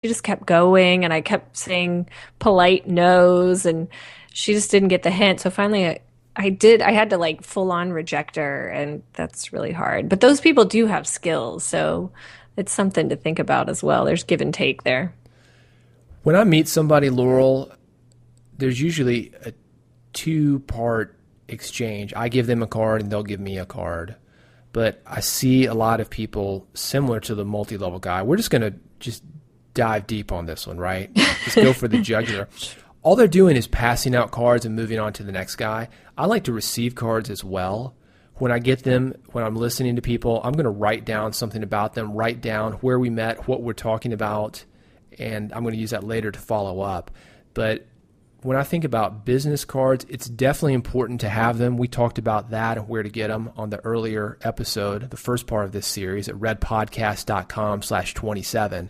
just kept going, and I kept saying polite no's, and she just didn't get the hint. So finally, I had to like full on reject her, and that's really hard. But those people do have skills, so it's something to think about as well. There's give and take there. When I meet somebody, Laurel, there's usually a two-part exchange. I give them a card and they'll give me a card. But I see a lot of people similar to the multi-level guy. We're just going to just dive deep on this one, right? Just go for the jugular. All they're doing is passing out cards and moving on to the next guy. I like to receive cards as well. When I get them, when I'm listening to people, I'm going to write down something about them, write down where we met, what we're talking about, and I'm going to use that later to follow up. But when I think about business cards, it's definitely important to have them. We talked about that and where to get them on the earlier episode, the first part of this series at redpodcast.com/27.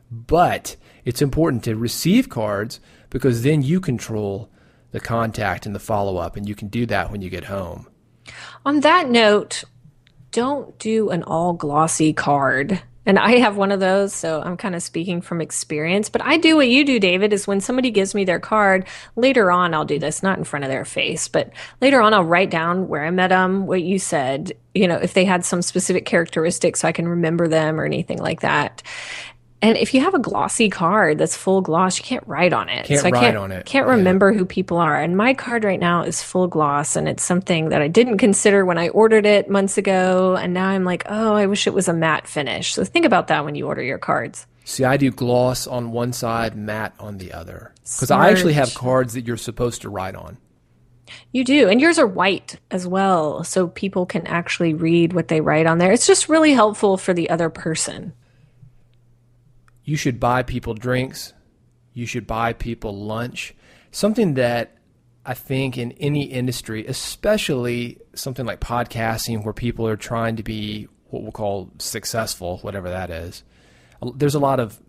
But it's important to receive cards because then you control the contact and the follow-up, and you can do that when you get home. On that note, don't do an all glossy card. And I have one of those, so I'm kind of speaking from experience. But I do what you do, David, is when somebody gives me their card, later on I'll do this, not in front of their face, but later on I'll write down where I met them, what you said, if they had some specific characteristics so I can remember them or anything like that. And if you have a glossy card that's full gloss, you can't write on it. Can't write on it. Can't remember who people are. And my card right now is full gloss, and it's something that I didn't consider when I ordered it months ago. And now I'm like, oh, I wish it was a matte finish. So think about that when you order your cards. See, I do gloss on one side, matte on the other. Because I actually have cards that you're supposed to write on. You do. And yours are white as well, so people can actually read what they write on there. It's just really helpful for the other person. You should buy people drinks. You should buy people lunch. Something that I think in any industry, especially something like podcasting where people are trying to be what we'll call successful, whatever that is. There's a lot of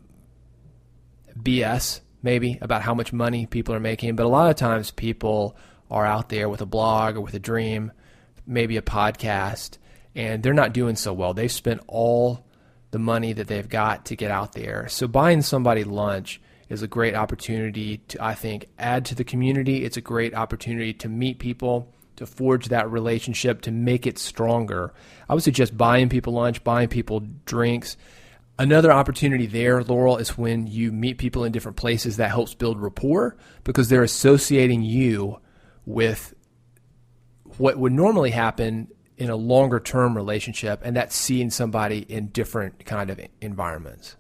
BS maybe about how much money people are making, but a lot of times people are out there with a blog or with a dream, maybe a podcast, and they're not doing so well. They've spent all the money that they've got to get out there. So buying somebody lunch is a great opportunity to, I think, add to the community. It's a great opportunity to meet people, to forge that relationship, to make it stronger. I would suggest buying people lunch, buying people drinks. Another opportunity there, Laurel, is when you meet people in different places. That helps build rapport because they're associating you with what would normally happen in a longer term relationship, and that's seeing somebody in different kind of environments.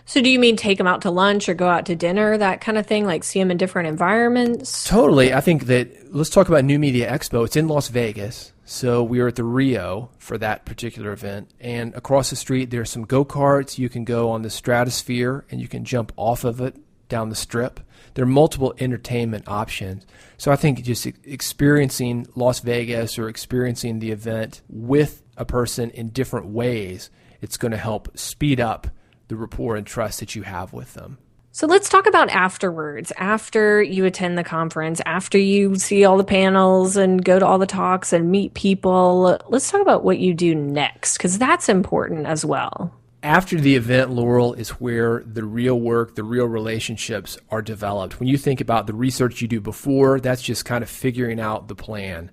So do you mean take them out to lunch or go out to dinner, that kind of thing, like see them in different environments? Totally. I think that, let's talk about New Media Expo. It's in Las Vegas. So we were at the Rio for that particular event, and across the street there's some go-karts. You can go on the stratosphere and you can jump off of it down the strip. There are multiple entertainment options. So I think just experiencing Las Vegas or experiencing the event with a person in different ways, it's going to help speed up the rapport and trust that you have with them. So let's talk about afterwards, after you attend the conference, after you see all the panels and go to all the talks and meet people. Let's talk about what you do next, because that's important as well. After the event, Laurel, is where the real work, the real relationships are developed. When you think about the research you do before, that's just kind of figuring out the plan.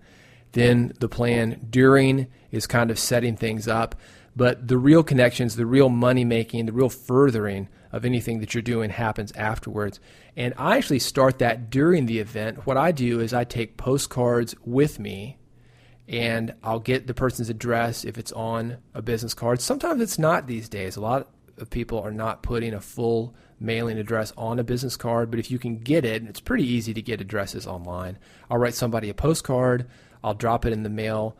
Then the plan during is kind of setting things up. But the real connections, the real money making, the real furthering of anything that you're doing happens afterwards. And I actually start that during the event. What I do is I take postcards with me, and I'll get the person's address if it's on a business card. Sometimes it's not these days. A lot of people are not putting a full mailing address on a business card, but if you can get it, it's pretty easy to get addresses online. I'll write somebody a postcard. I'll drop it in the mail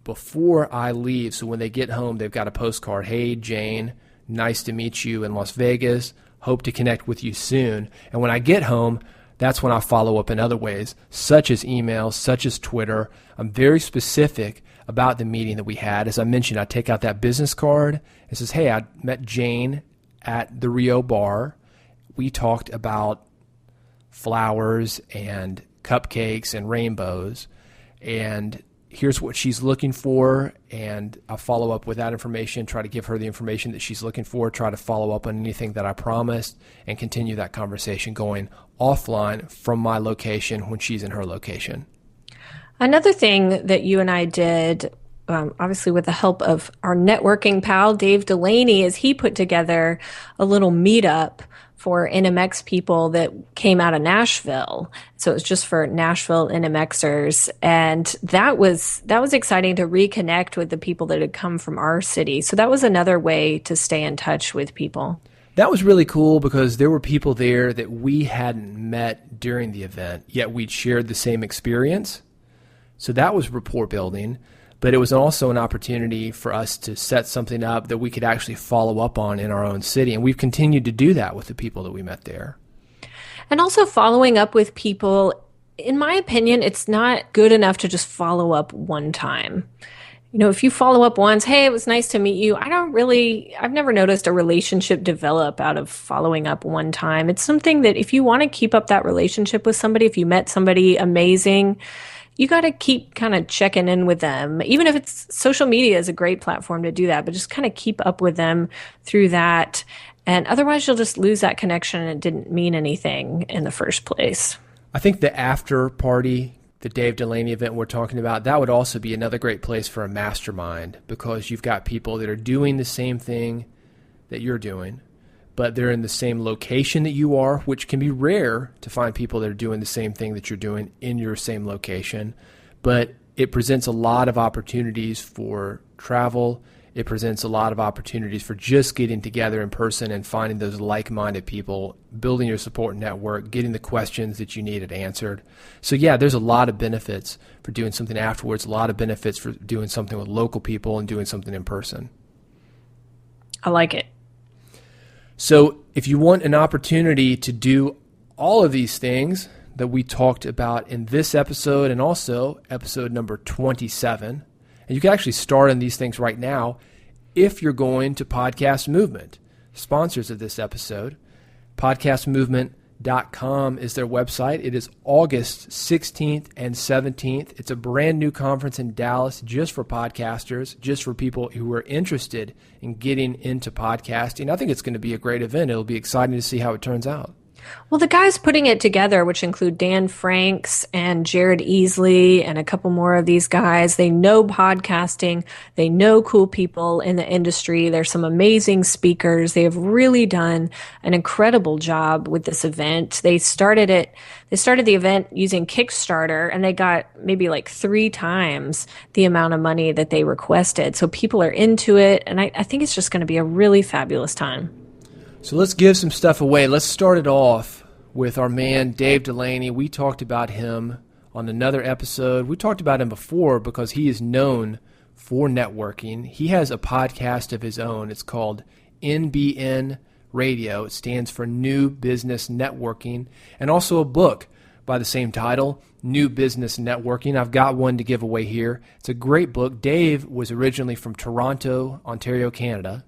before I leave, so when they get home, they've got a postcard. Hey, Jane, nice to meet you in Las Vegas. Hope to connect with you soon. And when I get home, that's when I follow up in other ways, such as emails, such as Twitter. I'm very specific about the meeting that we had. As I mentioned, I take out that business card and says, hey, I met Jane at the Rio bar. We talked about flowers and cupcakes and rainbows. And here's what she's looking for, and I'll follow up with that information, try to give her the information that she's looking for, try to follow up on anything that I promised, and continue that conversation going offline from my location when she's in her location. Another thing that you and I did, obviously with the help of our networking pal, Dave Delaney, is he put together a little meetup for NMX people that came out of Nashville. So it was just for Nashville NMXers. And that was exciting to reconnect with the people that had come from our city. So that was another way to stay in touch with people. That was really cool because there were people there that we hadn't met during the event, yet we'd shared the same experience. So that was rapport building, but it was also an opportunity for us to set something up that we could actually follow up on in our own city. And we've continued to do that with the people that we met there. And also following up with people, in my opinion, it's not good enough to just follow up one time. You know, if you follow up once, hey, it was nice to meet you. I've never noticed a relationship develop out of following up one time. It's something that if you want to keep up that relationship with somebody, if you met somebody amazing, you got to keep kind of checking in with them. Even if it's social media is a great platform to do that, but just kind of keep up with them through that. And otherwise you'll just lose that connection and it didn't mean anything in the first place. I think the after party, the Dave Delaney event we're talking about, that would also be another great place for a mastermind because you've got people that are doing the same thing that you're doing, but they're in the same location that you are, which can be rare to find people that are doing the same thing that you're doing in your same location. But it presents a lot of opportunities for travel. It presents a lot of opportunities for just getting together in person and finding those like-minded people, building your support network, getting the questions that you needed answered. So yeah, there's a lot of benefits for doing something afterwards, a lot of benefits for doing something with local people and doing something in person. I like it. So if you want an opportunity to do all of these things that we talked about in this episode and also episode number 27, and you can actually start on these things right now if you're going to Podcast Movement, sponsors of this episode. Podcastmovement.com is their website. It is August 16th and 17th. It's a brand new conference in Dallas just for podcasters, just for people who are interested in getting into podcasting. I think it's going to be a great event. It'll be exciting to see how it turns out. Well, the guys putting it together, which include Dan Franks and Jared Easley and a couple more of these guys, they know podcasting. They know cool people in the industry. There's some amazing speakers. They have really done an incredible job with this event. They started the event using Kickstarter, and they got maybe like 3 times the amount of money that they requested. So people are into it, and I think it's just going to be a really fabulous time. So let's give some stuff away. Let's start it off with our man, Dave Delaney. We talked about him on another episode. We talked about him before because he is known for networking. He has a podcast of his own. It's called NBN Radio. It stands for New Business Networking, and also a book by the same title, New Business Networking. I've got one to give away here. It's a great book. Dave was originally from Toronto, Ontario, Canada,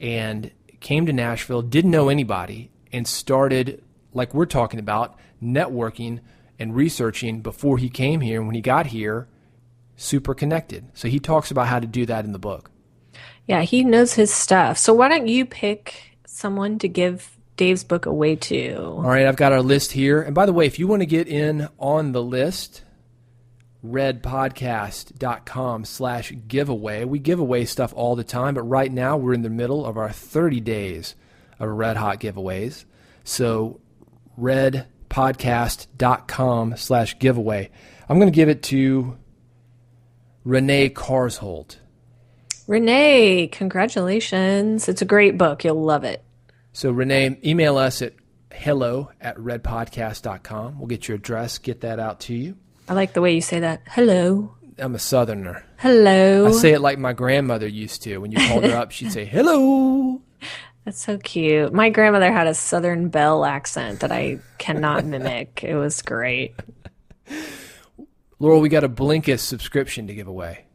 and came to Nashville, didn't know anybody, and started, like we're talking about, networking and researching before he came here. And when he got here, super connected. So he talks about how to do that in the book. Yeah, he knows his stuff. So why don't you pick someone to give Dave's book away to? All right, I've got our list here. And by the way, if you want to get in on the list, redpodcast.com/giveaway. We give away stuff all the time, but right now we're in the middle of our 30 days of Red Hot giveaways. So redpodcast.com/giveaway. I'm going to give it to Renee Carsholt. Renee, congratulations. It's a great book. You'll love it. So Renee, email us at hello@redpodcast.com. We'll get your address, get that out to you. I like the way you say that. Hello. I'm a Southerner. Hello. I say it like my grandmother used to. When you called her up, she'd say, hello. That's so cute. My grandmother had a Southern Belle accent that I cannot mimic. It was great. Laurel, we got a Blinkist subscription to give away.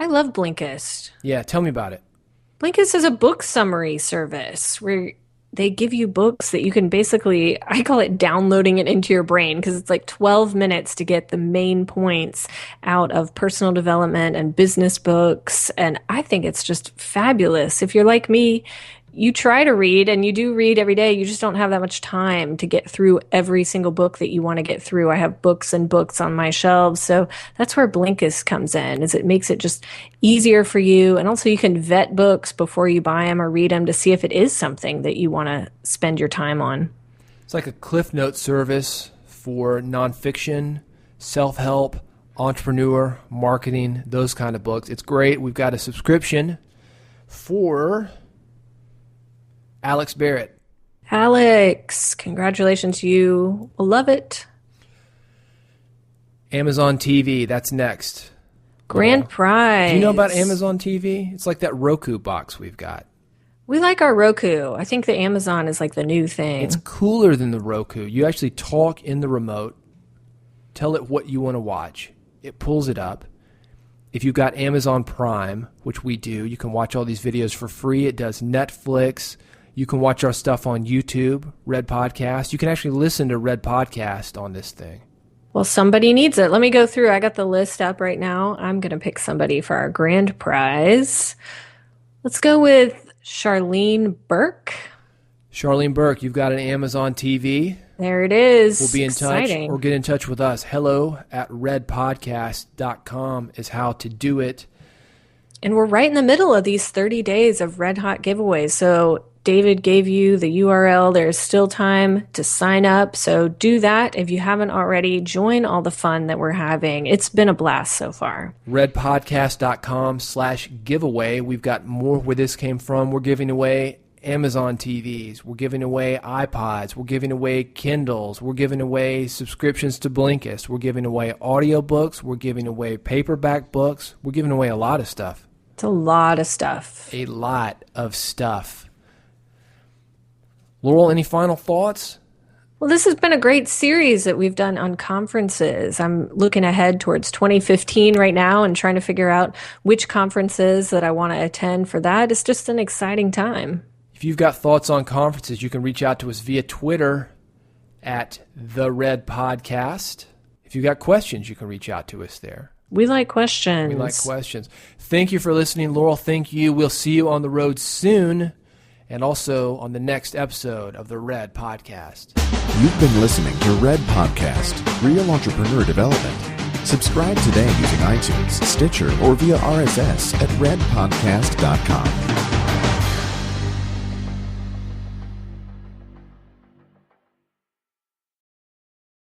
I love Blinkist. Yeah, tell me about it. Blinkist is a book summary service where they give you books that you can basically, I call it downloading it into your brain because it's like 12 minutes to get the main points out of personal development and business books. And I think it's just fabulous. If you're like me, you try to read and you do read every day. You just don't have that much time to get through every single book that you want to get through. I have books and books on my shelves. So that's where Blinkist comes in, is it makes it just easier for you. And also you can vet books before you buy them or read them to see if it is something that you want to spend your time on. It's like a Cliff Note service for nonfiction, self-help, entrepreneur, marketing, those kind of books. It's great. We've got a subscription for Alex Barrett. Alex, congratulations. You will love it. Amazon TV, that's next. Grand prize. Do you know about Amazon TV? It's like that Roku box we've got. We like our Roku. I think the Amazon is like the new thing. It's cooler than the Roku. You actually talk in the remote, tell it what you want to watch. It pulls it up. If you've got Amazon Prime, which we do, you can watch all these videos for free. It does Netflix. You can watch our stuff on YouTube, Red Podcast. You can actually listen to Red Podcast on this thing. Well, somebody needs it. Let me go through. I got the list up right now. I'm going to pick somebody for our grand prize. Let's go with Charlene Burke. Charlene Burke, you've got an Amazon TV. There it is. We'll be in Exciting. touch or get in touch with us. hello@redpodcast.com is how to do it. And we're right in the middle of these 30 days of red hot giveaways. So David gave you the URL. There's still time to sign up. So do that. If you haven't already, join all the fun that we're having. It's been a blast so far. redpodcast.com/giveaway. We've got more where this came from. We're giving away Amazon TVs. We're giving away iPods. We're giving away Kindles. We're giving away subscriptions to Blinkist. We're giving away audiobooks. We're giving away paperback books. We're giving away a lot of stuff. It's a lot of stuff. A lot of stuff. Laurel, any final thoughts? Well, this has been a great series that we've done on conferences. I'm looking ahead towards 2015 right now and trying to figure out which conferences that I want to attend for that. It's just an exciting time. If you've got thoughts on conferences, you can reach out to us via Twitter at The Red Podcast. If you've got questions, you can reach out to us there. We like questions. We like questions. Thank you for listening, Laurel. Thank you. We'll see you on the road soon and also on the next episode of The Red Podcast. You've been listening to Red Podcast, Real Entrepreneur Development. Subscribe today using iTunes, Stitcher, or via RSS at redpodcast.com.